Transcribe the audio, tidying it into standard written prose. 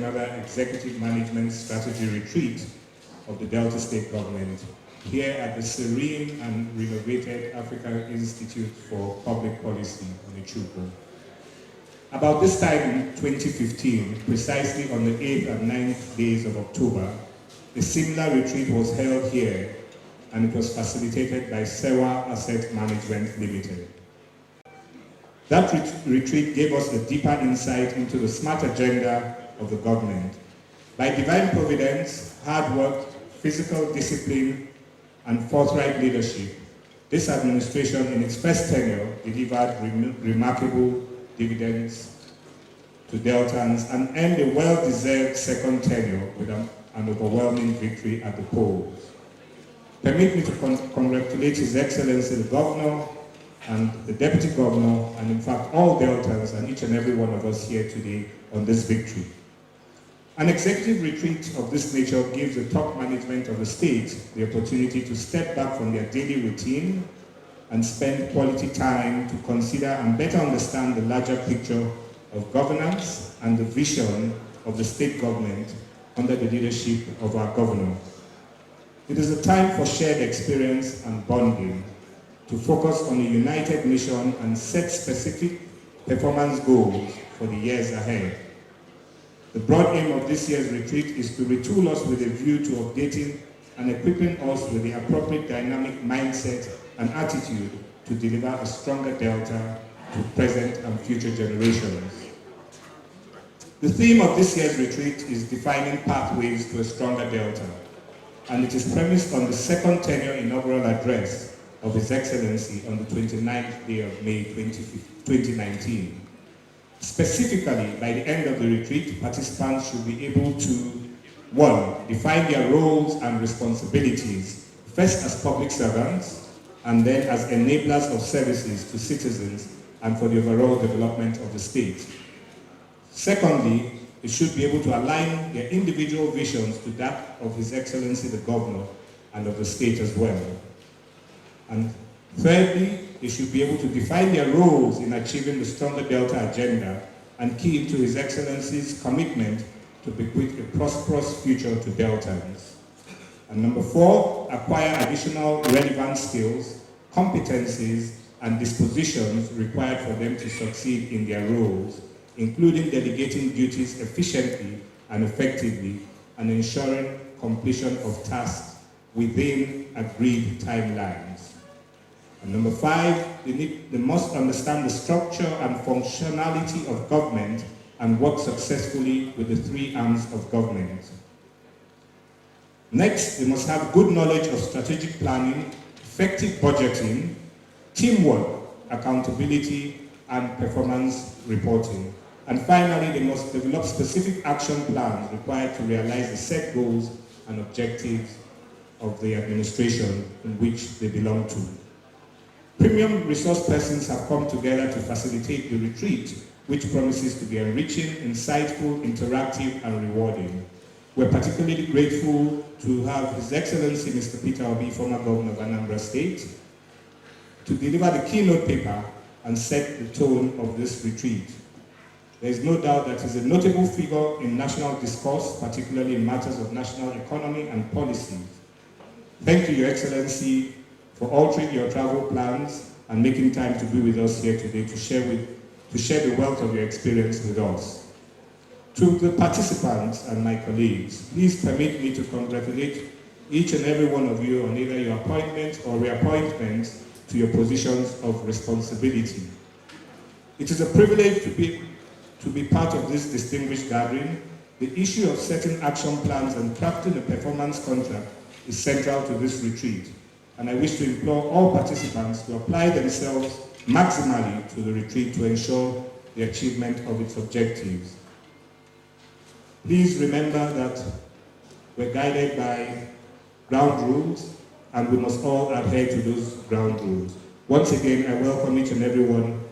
another Executive Management Strategy Retreat of the Delta State Government here at the serene and renovated African Institute for Public Policy, Onicha Ugbo. About this time in 2015, precisely on the 8th and 9th days of October, a similar retreat was held here, and it was facilitated by Sewa Asset Management Limited. That retreat gave us a deeper insight into the smart agenda of the government. By divine providence, hard work, physical discipline, and forthright leadership, this administration in its first tenure delivered remarkable dividends to Deltans and earned a well-deserved second tenure with an overwhelming victory at the polls. Permit me to congratulate His Excellency the Governor and the Deputy Governor, and in fact all Deltans and each and every one of us here today on this victory. An executive retreat of this nature gives the top management of the state the opportunity to step back from their daily routine and spend quality time to consider and better understand the larger picture of governance and the vision of the state government under the leadership of our governor. It is a time for shared experience and bonding, to focus on a united mission and set specific performance goals for the years ahead. The broad aim of this year's retreat is to retool us with a view to updating and equipping us with the appropriate dynamic mindset and attitude to deliver a stronger Delta to present and future generations. The theme of this year's retreat is defining pathways to a stronger Delta, and it is premised on the second tenure inaugural address of His Excellency on the 29th day of May 2019. Specifically, by the end of the retreat, participants should be able to, 1, define their roles and responsibilities, first as public servants, and then as enablers of services to citizens and for the overall development of the state. Secondly, they should be able to align their individual visions to that of His Excellency the Governor and of the state as well. And thirdly, they should be able to define their roles in achieving the stronger Delta agenda and key to His Excellency's commitment to bequeath a prosperous future to Deltans. And number 4, acquire additional relevant skills, competencies, and dispositions required for them to succeed in their roles, including delegating duties efficiently and effectively and ensuring completion of tasks within agreed timelines. And number 5, they must understand the structure and functionality of government and work successfully with the 3 arms of government. Next, they must have good knowledge of strategic planning, effective budgeting, teamwork, accountability, and performance reporting. And finally, they must develop specific action plans required to realize the set goals and objectives of the administration in which they belong to. Premium resource persons have come together to facilitate the retreat, which promises to be enriching, insightful, interactive, and rewarding. We're particularly grateful to have His Excellency Mr. Peter Obi, former Governor of Anambra State, to deliver the keynote paper and set the tone of this retreat. There is no doubt that he's a notable figure in national discourse, particularly in matters of national economy and policy. Thank you, Your Excellency, for altering your travel plans and making time to be with us here today to share the wealth of your experience with us. To the participants and my colleagues, please permit me to congratulate each and every one of you on either your appointment or reappointment to your positions of responsibility. It is a privilege to be part of this distinguished gathering. The issue of setting action plans and crafting a performance contract is central to this retreat, and I wish to implore all participants to apply themselves maximally to the retreat to ensure the achievement of its objectives. Please remember that we're guided by ground rules, and we must all adhere to those ground rules. Once again, I welcome each and every one